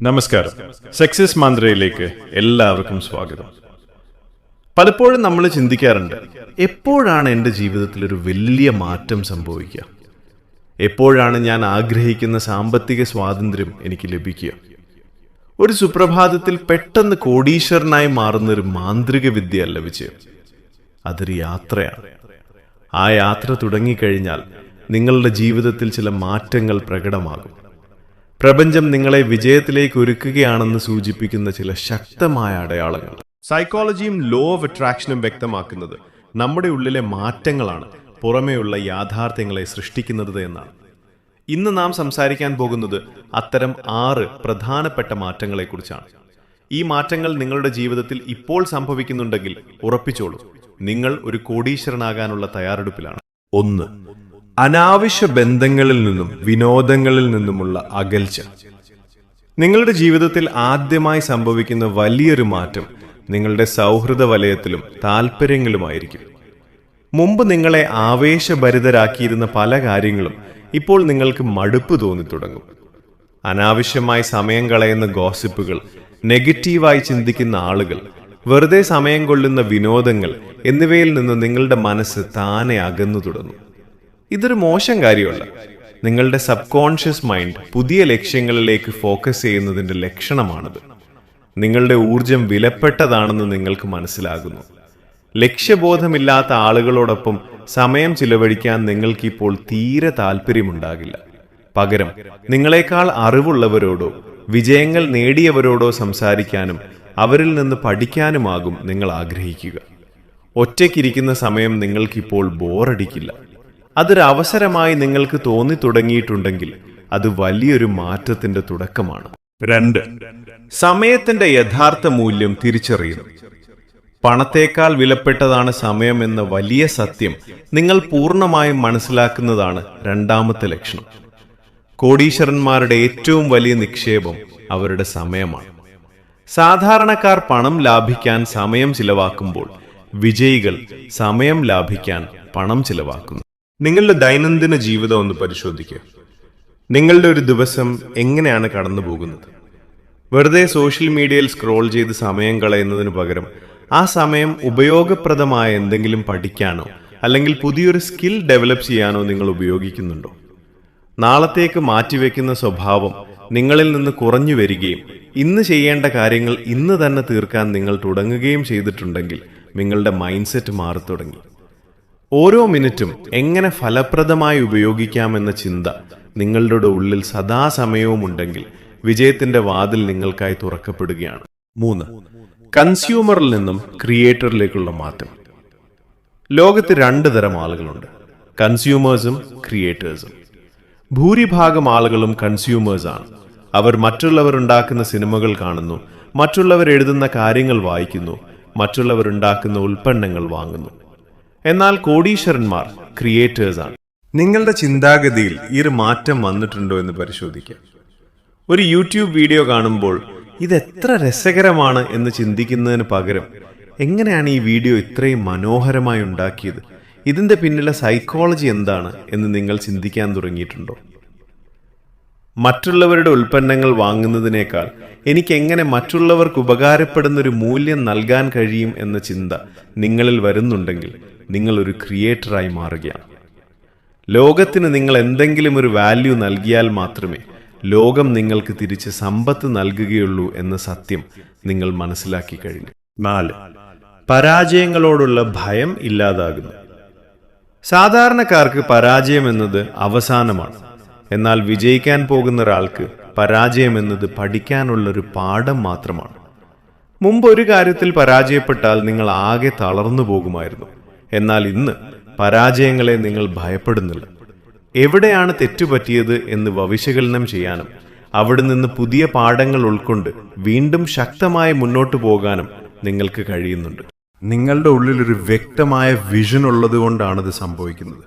നമസ്കാരം. സക്സസ് മന്ത്രയിലേക്ക് എല്ലാവർക്കും സ്വാഗതം. പലപ്പോഴും നമ്മൾ ചിന്തിക്കാറുണ്ട്, എപ്പോഴാണ് എൻ്റെ ജീവിതത്തിൽ ഒരു വലിയ മാറ്റം സംഭവിക്കുക? എപ്പോഴാണ് ഞാൻ ആഗ്രഹിക്കുന്ന സാമ്പത്തിക സ്വാതന്ത്ര്യം എനിക്ക് ലഭിക്കുക? ഒരു സുപ്രഭാതത്തിൽ പെട്ടെന്ന് കോടീശ്വരനായി മാറുന്നൊരു മാന്ത്രിക വിദ്യയല്ല വിജയം. അതൊരു യാത്രയാണ്. ആ യാത്ര തുടങ്ങിക്കഴിഞ്ഞാൽ നിങ്ങളുടെ ജീവിതത്തിൽ ചില മാറ്റങ്ങൾ പ്രകടമാകും. പ്രപഞ്ചം നിങ്ങളെ വിജയത്തിലേക്ക് ഒരുക്കുകയാണെന്ന് സൂചിപ്പിക്കുന്ന ചില ശക്തമായ അടയാളങ്ങൾ. സൈക്കോളജിയും ലോ ഓഫ് അട്രാക്ഷനും വ്യക്തമാക്കുന്നത് നമ്മുടെ ഉള്ളിലെ മാറ്റങ്ങളാണ് പുറമേയുള്ള യാഥാർത്ഥ്യങ്ങളെ സൃഷ്ടിക്കുന്നത് എന്നാണ്. ഇന്ന് നാം സംസാരിക്കാൻ പോകുന്നത് അത്തരം 6 പ്രധാനപ്പെട്ട മാറ്റങ്ങളെക്കുറിച്ചാണ്. ഈ മാറ്റങ്ങൾ നിങ്ങളുടെ ജീവിതത്തിൽ ഇപ്പോൾ സംഭവിക്കുന്നുണ്ടെങ്കിൽ ഉറപ്പിച്ചോളൂ, നിങ്ങൾ ഒരു കോടീശ്വരനാകാനുള്ള തയ്യാറെടുപ്പിലാണ്. 1. അനാവശ്യ ബന്ധങ്ങളിൽ നിന്നും വിനോദങ്ങളിൽ നിന്നുമുള്ള അകൽച്ച. നിങ്ങളുടെ ജീവിതത്തിൽ ആദ്യമായി സംഭവിക്കുന്ന വലിയൊരു മാറ്റം നിങ്ങളുടെ സൗഹൃദ വലയത്തിലും താല്പര്യങ്ങളുമായിരിക്കും. മുമ്പ് നിങ്ങളെ ആവേശഭരിതരാക്കിയിരുന്ന പല കാര്യങ്ങളും ഇപ്പോൾ നിങ്ങൾക്ക് മടുപ്പ് തോന്നിത്തുടങ്ങും. അനാവശ്യമായി സമയം കളയുന്ന ഗോസിപ്പുകൾ, നെഗറ്റീവായി ചിന്തിക്കുന്ന ആളുകൾ, വെറുതെ സമയം കൊള്ളുന്ന വിനോദങ്ങൾ എന്നിവയിൽ നിന്ന് നിങ്ങളുടെ മനസ്സ് താനെ അകന്നു തുടങ്ങും. ഇതൊരു മോശം കാര്യമല്ല. നിങ്ങളുടെ സബ് കോൺഷ്യസ് മൈൻഡ് പുതിയ ലക്ഷ്യങ്ങളിലേക്ക് ഫോക്കസ് ചെയ്യുന്നതിന്റെ ലക്ഷണമാണിത്. നിങ്ങളുടെ ഊർജം വിലപ്പെട്ടതാണെന്ന് നിങ്ങൾക്ക് മനസ്സിലാകുന്നു. ലക്ഷ്യബോധമില്ലാത്ത ആളുകളോടൊപ്പം സമയം ചിലവഴിക്കാൻ നിങ്ങൾക്കിപ്പോൾ തീരെ താല്പര്യമുണ്ടാകില്ല. പകരം നിങ്ങളെക്കാൾ അറിവുള്ളവരോടോ വിജയങ്ങൾ നേടിയവരോടോ സംസാരിക്കാനും അവരിൽ നിന്ന് പഠിക്കാനുമാകും നിങ്ങൾ ആഗ്രഹിക്കുക. ഒറ്റയ്ക്കിരിക്കുന്ന സമയം നിങ്ങൾക്കിപ്പോൾ ബോറടിക്കില്ല. അതൊരു അവസരമായി നിങ്ങൾക്ക് തോന്നി തുടങ്ങിയിട്ടുണ്ടെങ്കിൽ അത് വലിയൊരു മാറ്റത്തിന്റെ തുടക്കമാണ്. 2. സമയത്തിന്റെ യഥാർത്ഥ മൂല്യം തിരിച്ചറിയുന്നു. പണത്തേക്കാൾ വിലപ്പെട്ടതാണ് സമയം എന്ന വലിയ സത്യം നിങ്ങൾ പൂർണ്ണമായും മനസ്സിലാക്കുന്നതാണ് രണ്ടാമത്തെ ലക്ഷണം. കോടീശ്വരന്മാരുടെ ഏറ്റവും വലിയ നിക്ഷേപം അവരുടെ സമയമാണ്. സാധാരണക്കാർ പണം ലാഭിക്കാൻ സമയം ചിലവാക്കുമ്പോൾ വിജയികൾ സമയം ലാഭിക്കാൻ പണം ചിലവാക്കുന്നു. നിങ്ങളുടെ ദൈനംദിന ജീവിതം ഒന്ന് പരിശോധിക്കുക. നിങ്ങളുടെ ഒരു ദിവസം എങ്ങനെയാണ് കടന്നു പോകുന്നത്? വെറുതെ സോഷ്യൽ മീഡിയയിൽ സ്ക്രോൾ ചെയ്ത് സമയം കളയുന്നതിന് പകരം ആ സമയം ഉപയോഗപ്രദമായ എന്തെങ്കിലും പഠിക്കാനോ അല്ലെങ്കിൽ പുതിയൊരു സ്കിൽ ഡെവലപ്പ് ചെയ്യാനോ നിങ്ങൾ ഉപയോഗിക്കുന്നുണ്ടോ? നാളത്തേക്ക് മാറ്റിവെക്കുന്ന സ്വഭാവം നിങ്ങളിൽ നിന്ന് കുറഞ്ഞു വരികയും ഇന്ന് ചെയ്യേണ്ട കാര്യങ്ങൾ ഇന്ന് തന്നെ തീർക്കാൻ നിങ്ങൾ തുടങ്ങുകയും ചെയ്തിട്ടുണ്ടെങ്കിൽ നിങ്ങളുടെ മൈൻഡ് സെറ്റ് മാറി തുടങ്ങി. ഓരോ മിനിറ്റും എങ്ങനെ ഫലപ്രദമായി ഉപയോഗിക്കാമെന്ന ചിന്ത നിങ്ങളുടെ ഉള്ളിൽ സദാസമയവും ഉണ്ടെങ്കിൽ വിജയത്തിന്റെ വാതിൽ നിങ്ങൾക്കായി തുറക്കപ്പെടുകയാണ്. 3. കൺസ്യൂമറിൽ നിന്നും ക്രിയേറ്ററിലേക്കുള്ള മാറ്റം. ലോകത്ത് 2 തരം ആളുകളുണ്ട്, കൺസ്യൂമേഴ്സും ക്രിയേറ്റേഴ്സും. ഭൂരിഭാഗം ആളുകളും കൺസ്യൂമേഴ്സാണ്. അവർ മറ്റുള്ളവർ ഉണ്ടാക്കുന്ന സിനിമകൾ കാണുന്നു, മറ്റുള്ളവർ എഴുതുന്ന കാര്യങ്ങൾ വായിക്കുന്നു, മറ്റുള്ളവർ ഉണ്ടാക്കുന്ന ഉൽപ്പന്നങ്ങൾ വാങ്ങുന്നു. എന്നാൽ കോടീശ്വരന്മാർ ക്രിയേറ്റേഴ്സാണ്. നിങ്ങളുടെ ചിന്താഗതിയിൽ ഈ ഒരു മാറ്റം വന്നിട്ടുണ്ടോ എന്ന് പരിശോധിക്കുക. ഒരു യൂട്യൂബ് വീഡിയോ കാണുമ്പോൾ ഇത് എത്ര രസകരമാണ് എന്ന് ചിന്തിക്കുന്നതിന് പകരം എങ്ങനെയാണ് ഈ വീഡിയോ ഇത്രയും മനോഹരമായി ഉണ്ടാക്കിയത്, ഇതിന്റെ പിന്നിലെ സൈക്കോളജി എന്താണ് എന്ന് നിങ്ങൾ ചിന്തിക്കാൻ തുടങ്ങിയിട്ടുണ്ടോ? മറ്റുള്ളവരുടെ ഉൽപ്പന്നങ്ങൾ വാങ്ങുന്നതിനേക്കാൾ എനിക്ക് എങ്ങനെ മറ്റുള്ളവർക്ക് ഉപകാരപ്പെടുന്നൊരു മൂല്യം നൽകാൻ കഴിയും എന്ന ചിന്ത നിങ്ങളിൽ വരുന്നുണ്ടെങ്കിൽ നിങ്ങൾ ഒരു ക്രിയേറ്ററായി മാറുകയാണ്. ലോകത്തിന് നിങ്ങൾ എന്തെങ്കിലും ഒരു വാല്യൂ നൽകിയാൽ മാത്രമേ ലോകം നിങ്ങൾക്ക് തിരിച്ച് സമ്പത്ത് നൽകുകയുള്ളൂ എന്ന സത്യം നിങ്ങൾ മനസ്സിലാക്കി കഴിഞ്ഞു. 4. പരാജയങ്ങളോടുള്ള ഭയം ഇല്ലാതാകുന്നു. സാധാരണക്കാർക്ക് പരാജയം എന്നത് അവസാനമാണ്. എന്നാൽ വിജയിക്കാൻ പോകുന്ന ഒരാൾക്ക് പരാജയം എന്നത് പഠിക്കാനുള്ളൊരു പാഠം മാത്രമാണ്. മുമ്പ് ഒരു കാര്യത്തിൽ പരാജയപ്പെട്ടാൽ നിങ്ങൾ ആകെ തളർന്നു പോകുമായിരുന്നു. എന്നാൽ ഇന്ന് പരാജയങ്ങളെ നിങ്ങൾ ഭയപ്പെടുന്നില്ല. എവിടെയാണ് തെറ്റുപറ്റിയത് എന്ന് വിശകലനം ചെയ്യാനും അവിടെ നിന്ന് പുതിയ പാഠങ്ങൾ ഉൾക്കൊണ്ട് വീണ്ടും ശക്തമായി മുന്നോട്ട് പോകാനും നിങ്ങൾക്ക് കഴിയുന്നുണ്ട്. നിങ്ങളുടെ ഉള്ളിലൊരു വ്യക്തമായ വിഷൻ ഉള്ളത് കൊണ്ടാണിത് സംഭവിക്കുന്നത്.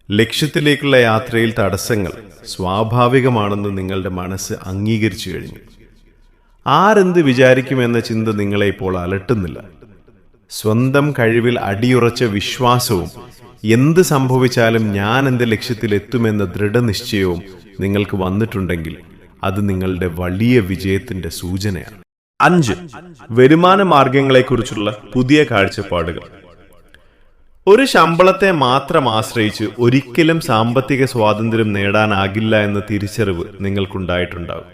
ലക്ഷ്യത്തിലേക്കുള്ള യാത്രയിൽ തടസ്സങ്ങൾ സ്വാഭാവികമാണെന്ന് നിങ്ങളുടെ മനസ്സ് അംഗീകരിച്ചു കഴിഞ്ഞു. ആരെന്ത് വിചാരിക്കുമെന്ന ചിന്ത നിങ്ങളെ ഇപ്പോൾ അലട്ടുന്നില്ല. സ്വന്തം കഴിവിൽ അടിയുറച്ച വിശ്വാസവും എന്ത് സംഭവിച്ചാലും ഞാൻ എൻ്റെ ലക്ഷ്യത്തിലെത്തുമെന്ന ദൃഢനിശ്ചയവും നിങ്ങൾക്ക് വന്നിട്ടുണ്ടെങ്കിൽ അത് നിങ്ങളുടെ വലിയ വിജയത്തിന്റെ സൂചനയാണ്. 5. വരുമാന മാർഗങ്ങളെക്കുറിച്ചുള്ള പുതിയ കാഴ്ചപ്പാടുകൾ. ഒരു ശമ്പളത്തെ മാത്രം ആശ്രയിച്ച് ഒരിക്കലും സാമ്പത്തിക സ്വാതന്ത്ര്യം നേടാനാകില്ല എന്ന തിരിച്ചറിവ് നിങ്ങൾക്കുണ്ടായിട്ടുണ്ടാകും.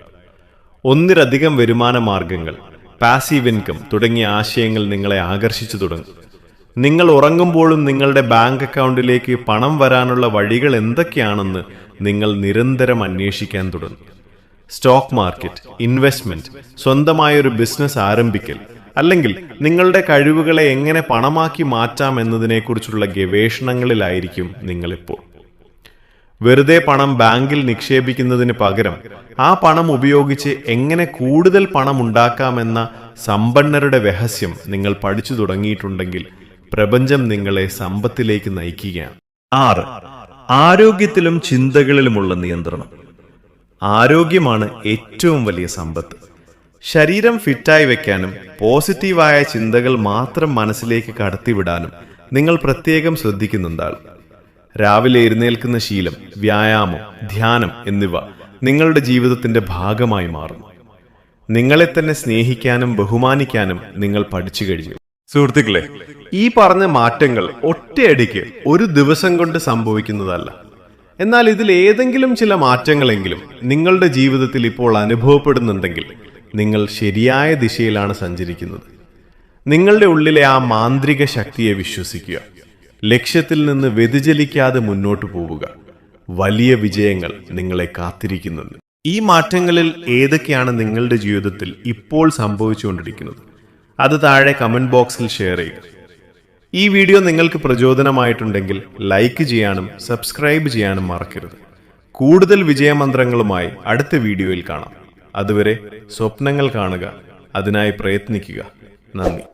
ഒന്നിലധികം വരുമാന മാർഗങ്ങൾ, പാസീവ് ഇൻകം തുടങ്ങിയ ആശയങ്ങൾ നിങ്ങളെ ആകർഷിച്ചു തുടങ്ങും. നിങ്ങൾ ഉറങ്ങുമ്പോഴും നിങ്ങളുടെ ബാങ്ക് അക്കൗണ്ടിലേക്ക് പണം വരാനുള്ള വഴികൾ എന്തൊക്കെയാണെന്ന് നിങ്ങൾ നിരന്തരം അന്വേഷിക്കാൻ തുടങ്ങും. സ്റ്റോക്ക് മാർക്കറ്റ്, ഇൻവെസ്റ്റ്മെന്റ്, സ്വന്തമായൊരു ബിസിനസ് ആരംഭിക്കൽ, അല്ലെങ്കിൽ നിങ്ങളുടെ കഴിവുകളെ എങ്ങനെ പണമാക്കി മാറ്റാം എന്നതിനെക്കുറിച്ചുള്ള ഗവേഷണങ്ങളിലായിരിക്കും നിങ്ങളിപ്പോൾ. വെറുതെ പണം ബാങ്കിൽ നിക്ഷേപിക്കുന്നതിന് പകരം ആ പണം ഉപയോഗിച്ച് എങ്ങനെ കൂടുതൽ പണം ഉണ്ടാക്കാമെന്ന സമ്പന്നരുടെ രഹസ്യം നിങ്ങൾ പഠിച്ചു തുടങ്ങിയിട്ടുണ്ടെങ്കിൽ പ്രപഞ്ചം നിങ്ങളെ സമ്പത്തിലേക്ക് നയിക്കുകയാണ്. 6. ആരോഗ്യത്തിലും ചിന്തകളിലുമുള്ള നിയന്ത്രണം. ആരോഗ്യമാണ് ഏറ്റവും വലിയ സമ്പത്ത്. ശരീരം ഫിറ്റായി വെക്കാനും പോസിറ്റീവായ ചിന്തകൾ മാത്രം മനസ്സിലേക്ക് കടത്തിവിടാനും നിങ്ങൾ പ്രത്യേകം ശ്രദ്ധിക്കുന്നുണ്ടാകും. രാവിലെ എഴുന്നേൽക്കുന്ന ശീലം, വ്യായാമം, ധ്യാനം എന്നിവ നിങ്ങളുടെ ജീവിതത്തിന്റെ ഭാഗമായി മാറുന്നു. നിങ്ങളെ തന്നെ സ്നേഹിക്കാനും ബഹുമാനിക്കാനും നിങ്ങൾ പഠിച്ചു കഴിഞ്ഞു. സുഹൃത്തുക്കളെ, ഈ പറഞ്ഞ മാറ്റങ്ങൾ ഒറ്റയടിക്ക് ഒരു ദിവസം കൊണ്ട് സംഭവിക്കുന്നതല്ല. എന്നാൽ ഇതിൽ ഏതെങ്കിലും ചില മാറ്റങ്ങളെങ്കിലും നിങ്ങളുടെ ജീവിതത്തിൽ ഇപ്പോൾ അനുഭവപ്പെടുന്നുണ്ടെങ്കിൽ നിങ്ങൾ ശരിയായ ദിശയിലാണ് സഞ്ചരിക്കുന്നത്. നിങ്ങളുടെ ഉള്ളിലെ ആ മാന്ത്രിക ശക്തിയെ വിശ്വസിക്കുക. ലക്ഷ്യത്തിൽ നിന്ന് വ്യതിചലിക്കാതെ മുന്നോട്ടു പോവുക. വലിയ വിജയങ്ങൾ നിങ്ങളെ കാത്തിരിക്കുന്നുണ്ട്. ഈ മാറ്റങ്ങളിൽ ഏതൊക്കെയാണ് നിങ്ങളുടെ ജീവിതത്തിൽ ഇപ്പോൾ സംഭവിച്ചുകൊണ്ടിരിക്കുന്നത്? അത് താഴെ കമന്റ് ബോക്സിൽ ഷെയർ ചെയ്യുക. ഈ വീഡിയോ നിങ്ങൾക്ക് പ്രചോദനമായിട്ടുണ്ടെങ്കിൽ ലൈക്ക് ചെയ്യാനും സബ്സ്ക്രൈബ് ചെയ്യാനും മറക്കരുത്. കൂടുതൽ വിജയമന്ത്രങ്ങളുമായി അടുത്ത വീഡിയോയിൽ കാണാം. അതുവരെ സ്വപ്നങ്ങൾ കാണുക, അതിനായി പ്രയത്നിക്കുക. നന്ദി.